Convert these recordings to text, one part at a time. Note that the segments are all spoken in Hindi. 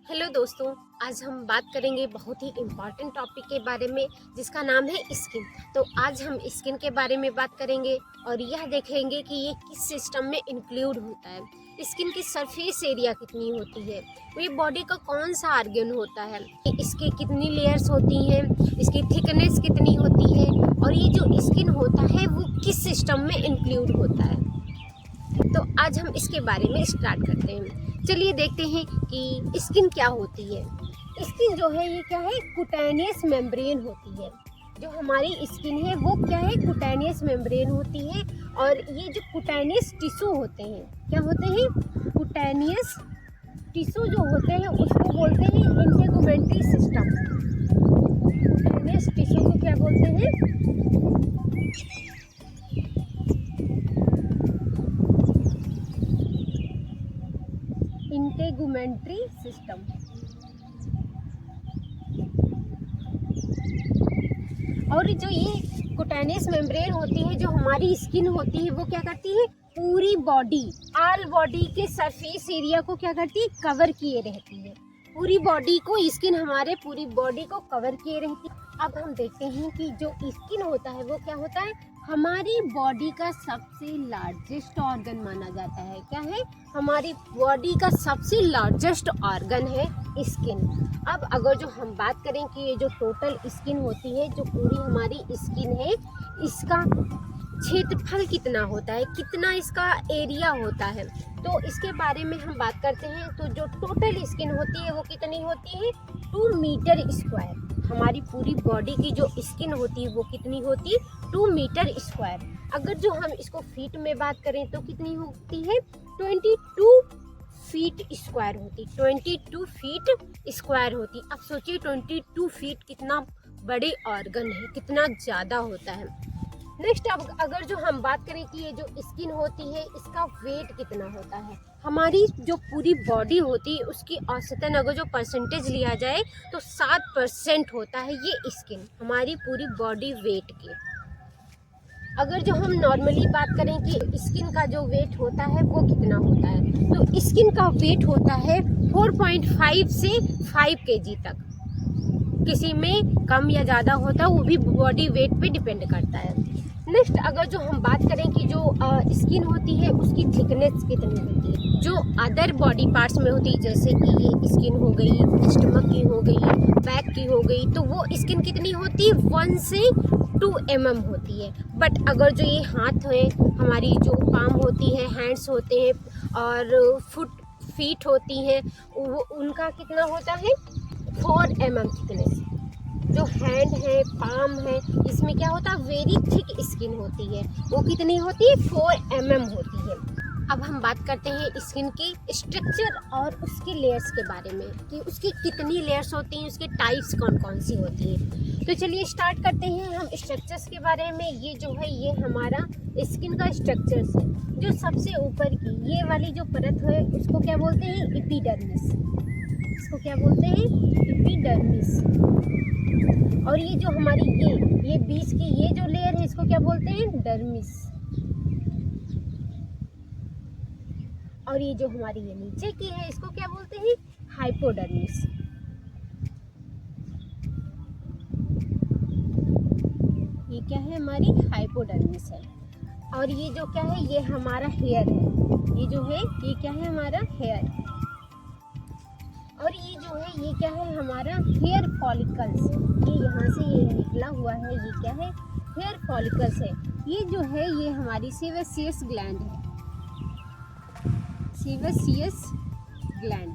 हेलो दोस्तों। आज हम बात करेंगे बहुत ही इम्पॉर्टेंट टॉपिक के बारे में जिसका नाम है स्किन। तो आज हम स्किन के बारे में बात करेंगे और यह देखेंगे कि ये किस सिस्टम में इंक्लूड होता है। स्किन की सरफेस एरिया कितनी होती है, ये बॉडी का कौन सा आर्गन होता है, इसके कितनी लेयर्स होती हैं, इसकी थिकनेस कितनी होती है और ये जो स्किन होता है वो किस सिस्टम में इंक्लूड होता है। तो आज हम इसके बारे में स्टार्ट करते हैं। चलिए देखते हैं कि स्किन क्या होती है। स्किन जो है ये क्या है, कुटैनियस मेम्ब्रेन होती है। जो हमारी स्किन है वो क्या है, कुटैनियस मेम्ब्रेन होती है। और ये जो कुटैनियस टिश्यू होते हैं, क्या होते हैं, कुटैनियस टिश्यू जो होते हैं उसको बोलते हैं इंटेगुमेंट्री सिस्टम। कुटैनियस टिश्यू को क्या बोलते हैं, इंटेगुमेंट्री सिस्टम। और जो ये कुटैनियस मेम्ब्रेन होती है, जो हमारी स्किन होती है वो क्या करती है, पूरी बॉडी, ऑल बॉडी के सरफेस एरिया को क्या करती है, कवर किए रहती है। पूरी बॉडी को स्किन हमारे पूरी बॉडी को कवर किए रहती है। अब हम देखते हैं कि जो स्किन होता है वो क्या होता है, हमारी बॉडी का सबसे लार्जेस्ट ऑर्गन माना जाता है। क्या है, हमारी बॉडी का सबसे लार्जेस्ट ऑर्गन है स्किन। अब अगर जो हम बात करें कि ये जो टोटल स्किन होती है, जो पूरी हमारी स्किन है, इसका क्षेत्रफल कितना होता है, कितना इसका एरिया होता है, तो इसके बारे में हम बात करते हैं। तो जो टोटल स्किन होती है वो कितनी होती है, 2 मीटर स्क्वायर। हमारी पूरी बॉडी की जो स्किन होती है वो कितनी होती है, 2 मीटर स्क्वायर। अगर जो हम इसको फीट में बात करें तो कितनी होती है, 22 फीट स्क्वायर होती, 22 फीट स्क्वायर होती। अब सोचिए 22 फीट कितना बड़े ऑर्गन है, कितना ज़्यादा होता है। नेक्स्ट, अब अगर जो हम बात करें कि ये जो स्किन होती है इसका वेट कितना होता है, हमारी जो पूरी बॉडी होती है उसकी औसतन अगर जो परसेंटेज लिया जाए तो 7% होता है ये स्किन हमारी पूरी बॉडी वेट के। अगर जो हम नॉर्मली बात करें कि स्किन का जो वेट होता है वो कितना होता है, तो स्किन का वेट होता है 4.5 से 5 kg तक। किसी में कम या ज़्यादा होता है, वो भी बॉडी वेट पे डिपेंड करता है। नेक्स्ट, अगर जो हम बात करें कि जो स्किन होती है उसकी थिकनेस कितनी होती है, जो अदर बॉडी पार्ट्स में होती है, जैसे कि ये स्किन हो गई, स्टमक की हो गई, बैक की हो गई, तो वो स्किन कितनी होती है, 1 से 2 mm होती है। बट अगर जो ये हाथ है, हमारी जो पाम होती है, हैंड्स होते हैं और फीट होती हैं, वो उनका कितना होता है, 4 mm थिकनेस। जो हैंड है, पाम है, इसमें क्या होता है, वेरी थिक स्किन होती है, वो कितनी होती है, 4 mm होती है। अब हम बात करते हैं स्किन की स्ट्रक्चर और उसके लेयर्स के बारे में कि उसकी कितनी लेयर्स होती हैं, उसके टाइप्स कौन कौन सी होती हैं। तो चलिए स्टार्ट करते हैं हम स्ट्रक्चर्स के बारे में। ये जो है ये हमारा स्किन का स्ट्रक्चर्स है। जो सबसे ऊपर की ये वाली जो परत है उसको क्या बोलते हैं, एपिडर्मिस। इसको क्या बोलते हैं, एपिडर्मिस। और ये जो हमारी ये बीच की ये जो लेयर है इसको क्या बोलते हैं, डर्मिस। और ये जो हमारी ये नीचे की है इसको क्या बोलते हैं, हाइपोडर्मिस। ये क्या है, हमारी हाइपोडर्मिस है। और ये जो क्या है, ये हमारा हेयर है। ये जो है ये क्या है, हमारा हेयर। और ये जो है ये क्या है, हमारा हेयर फॉलिकल्स। ये यहाँ से ये निकला हुआ है, ये क्या है, हेयर फॉलिकल्स है। ये जो है ये हमारी सेबेसियस ग्लैंड है, सेबेसियस ग्लैंड।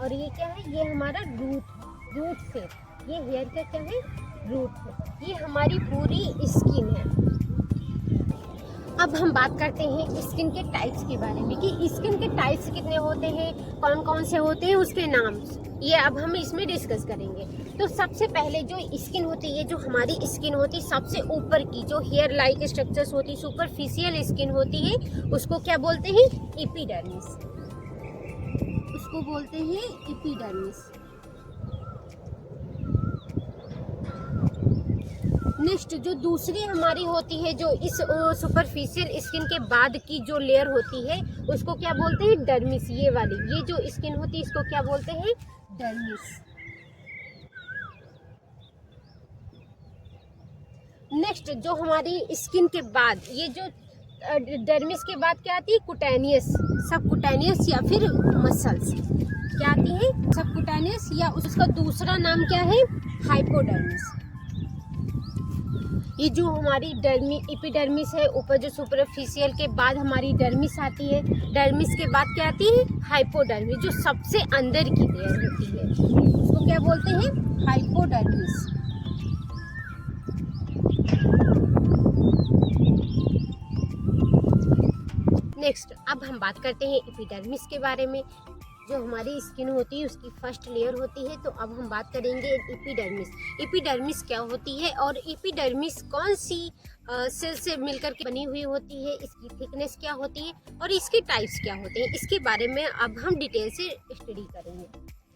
और ये क्या है, ये हमारा रूट से, ये हेयर का क्या है, रूट है। ये हमारी पूरी स्किन है। अब हम बात करते हैं स्किन के टाइप्स के बारे में कि स्किन के टाइप्स कितने होते हैं, कौन कौन से होते हैं, उसके नाम, ये अब हम इसमें डिस्कस करेंगे। तो सबसे पहले जो स्किन होती है, जो हमारी स्किन होती है सबसे ऊपर की, जो हेयर लाइक स्ट्रक्चर्स होती है, सुपरफिशियल स्किन होती है, उसको क्या बोलते हैं, एपिडर्मिस। उसको बोलते हैं एपिडर्मिस। नेक्स्ट जो दूसरी हमारी होती है, जो इस सुपरफिशियल स्किन के बाद की जो लेयर होती है उसको क्या बोलते हैं, डर्मिस। ये वाली, ये जो स्किन होती है इसको क्या बोलते हैं, डर्मिस। नेक्स्ट जो हमारी स्किन के बाद, ये जो डर्मिस के बाद क्या आती है, कुटैनियस, सबकुटैनियस या फिर मसल्स। क्या आती है, सबकुटैनियस, या उसका दूसरा नाम क्या है, हाइपोडर्मिस। ये जो हमारी एपिडर्मिस है, ऊपर जो सुपरफिशियल के बाद हमारी डर्मिस आती है, डर्मिस के बाद क्या आती है, हाइपोडर्मिस, जो सबसे अंदर की लेयर होती है उसको क्या बोलते हैं, हाइपोडर्मिस। नेक्स्ट अब हम बात करते हैं एपिडर्मिस के बारे में। जो हमारी स्किन होती है उसकी फर्स्ट लेयर होती है। तो अब हम बात करेंगे एपिडर्मिस। एपिडर्मिस क्या होती है और एपिडर्मिस कौन सी सेल से मिलकर के बनी हुई होती है, इसकी थिकनेस क्या होती है और इसके टाइप्स क्या होते हैं, इसके बारे में अब हम डिटेल से स्टडी करेंगे।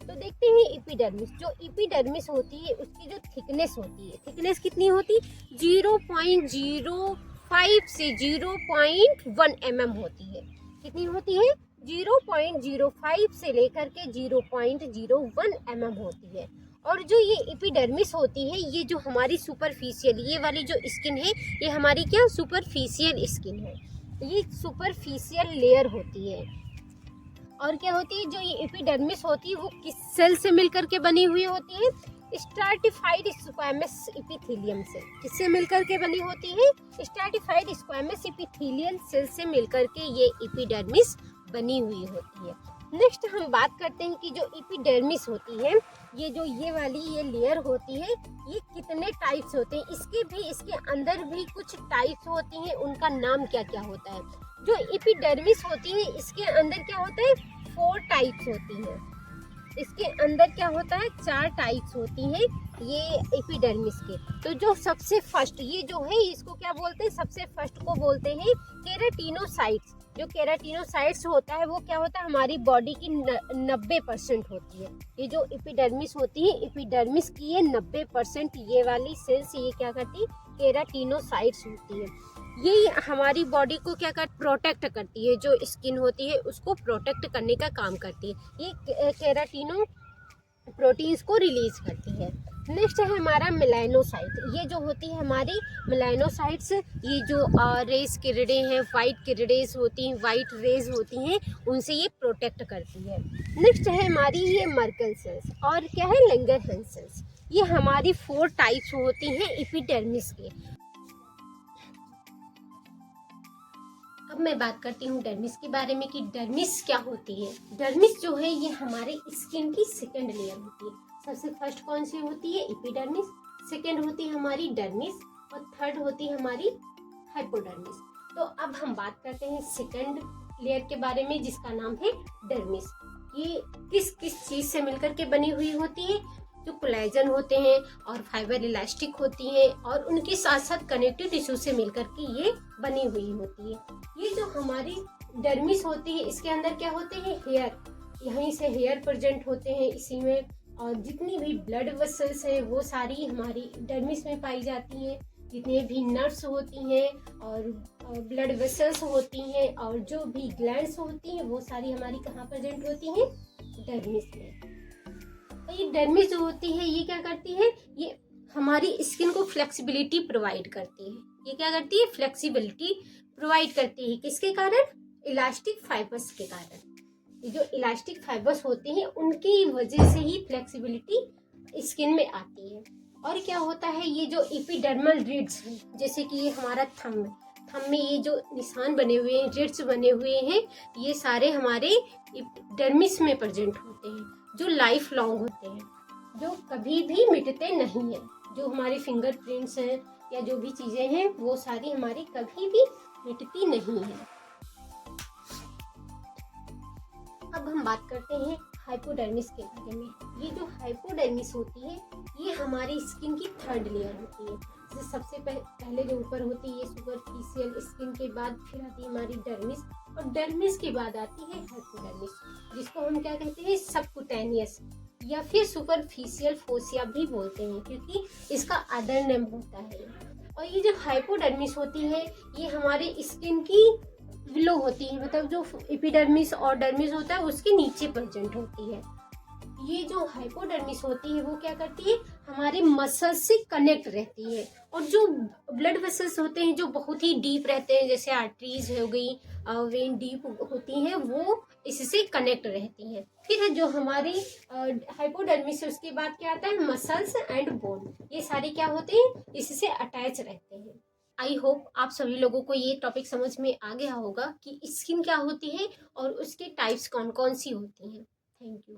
तो देखते हैं एपिडर्मिस। जो एपिडर्मिस होती है उसकी जो थिकनेस होती है, थिकनेस कितनी होती है, 0.05 से 0.1 mm होती है। कितनी होती है, 0.05 से लेकर के 0.01 mm होती है। और जो ये एपिडर्मिस होती है, ये जो हमारी सुपरफिशियल, ये वाली जो स्किन है, ये हमारी क्या सुपरफिशियल स्किन है, ये सुपरफिशियल लेयर होती है। और क्या होती है, जो ये एपिडर्मिस होती है वो किस सेल से मिलकर के बनी हुई होती है, स्ट्रैटिफाइड स्क्वैमस एपिथेलियम से। किससे मिलकर के बनी होती है, स्ट्रैटिफाइड स्क्वैमस एपिथेलियल सेल से मिलकर के ये एपिडर्मिस बनी हुई होती है। नेक्स्ट हम बात करते हैं कि जो एपिडर्मिस होती है, ये जो ये वाली ये लेयर होती है, ये कितने टाइप्स होते हैं, इसके अंदर भी कुछ टाइप्स होती हैं, उनका नाम क्या क्या होता है। जो एपिडर्मिस होती है इसके अंदर क्या होता है, 4 टाइप्स होती हैं। इसके अंदर क्या होता है, 4 टाइप्स होती हैं ये एपिडर्मिस के। तो जो सबसे फर्स्ट ये जो है इसको क्या बोलते हैं, सबसे फर्स्ट को बोलते हैं केराटिनोसाइट्स। जो केराटिनोसाइट्स होता है वो क्या होता है, हमारी बॉडी की 90% होती है। ये जो एपिडर्मिस होती है, एपिडर्मिस की ये 90% ये वाली सेल्स ये क्या करती है, केराटिनोसाइट्स होती है। ये हमारी बॉडी को क्या कर प्रोटेक्ट करती है, जो स्किन होती है उसको प्रोटेक्ट करने का काम करती है। ये केराटिनो प्रोटीन्स को रिलीज करती है। नेक्स्ट है हमारा मेलानोसाइट। ये जो होती है हमारी मेलानोसाइट्स, ये जो रेस किरणें हैं, वाइट किरणें होती हैं, वाइट रेज होती हैं, उनसे ये प्रोटेक्ट करती है। नेक्स्ट है हमारी ये मर्कल सेल्स और क्या है, लैंगरहैंस सेल्स। ये हमारी 4 टाइप्स होती हैं एपिडर्मिस के। अब मैं बात करती हूँ डर्मिस के बारे में कि डर्मिस क्या होती है। डर्मिस जो है ये हमारे स्किन की सेकंड लेयर होती है। सबसे फर्स्ट कौन सी होती है, एपिडर्मिस, सेकंड होती है हमारी डर्मिस और थर्ड होती है हमारी हाइपोडर्मिस। तो अब हम बात करते हैं सेकंड लेयर के बारे में जिसका नाम है डर्मिस। ये किस किस चीज से मिलकर के बनी हुई होती है, जो कोलेजन होते हैं और फाइबर इलास्टिक होती हैं और उनके साथ साथ कनेक्टिव टिश्यू से मिलकर के ये बनी हुई होती है। ये जो हमारी डर्मिस होती है इसके अंदर क्या होते हैं, हेयर, यहीं से हेयर प्रेजेंट होते हैं इसी में, और जितनी भी ब्लड वेसल्स हैं वो सारी हमारी डर्मिस में पाई जाती हैं। जितने भी नर्व्स होती हैं और ब्लड वेसल्स होती हैं और जो भी ग्लैंड्स होती हैं वो सारी हमारी कहाँ प्रेजेंट होती हैं, डर्मिस में। ये डर्मिस जो होती है ये क्या करती है, ये हमारी स्किन को फ्लेक्सिबिलिटी प्रोवाइड करती है। ये क्या करती है, फ्लेक्सिबिलिटी प्रोवाइड करती है, किसके कारण, इलास्टिक फाइबर्स के कारण। ये जो इलास्टिक फाइबर्स होते हैं उनकी वजह से ही फ्लेक्सिबिलिटी स्किन में आती है। और क्या होता है, ये जो एपिडर्मल रिड्स हैं, जैसे कि ये हमारा थंब में ये जो निशान बने हुए हैं, रिड्स बने हुए हैं, ये सारे हमारे डर्मिस में प्रेजेंट होते हैं, जो लाइफ लॉन्ग होते हैं, जो कभी भी मिटते नहीं हैं। जो हमारे फिंगरप्रिंट्स हैं या जो भी चीजें हैं वो सारी हमारी कभी भी मिटती नहीं है। अब हम बात करते हैं हाइपोडर्मिस के बारे में। ये जो हाइपोडर्मिस होती है ये हमारी स्किन की थर्ड लेयर होती है। जैसे सबसे पहले जो ऊपर होती है ये सुपरफिशियल स्किन, के बाद फिर आती है हमारी डर्मिस और डर्मिस के बाद आती है हाइपोडर्मिस, जिसको हम क्या कहते हैं, सबकुटेनियस। या फिर सुपरफिशियल फोसिया भी बोलते हैं, क्योंकि इसका अदर नेम होता है। और ये जो हाइपोडर्मिस होती है, ये हमारे स्किन की विलो होती है, मतलब जो एपिडर्मिस और डर्मिस होता है उसके नीचे प्रेजेंट होती है। ये जो हाइपोडर्मिस होती है वो क्या करती है, हमारे मसल्स से कनेक्ट रहती है। और जो ब्लड वेसल्स होते हैं जो बहुत ही डीप रहते हैं, जैसे आर्टरीज हो गई, वेन डीप होती हैं, वो इससे कनेक्ट रहती हैं। फिर जो हमारी हाइपोडर्मिस है उसके बाद क्या आता है, मसल्स एंड बोन, ये सारे क्या होते हैं, इससे अटैच रहते हैं। आई होप आप सभी लोगों को ये टॉपिक समझ में आ गया होगा कि स्किन क्या होती है और उसके टाइप्स कौन कौन सी होती हैं। Thank you.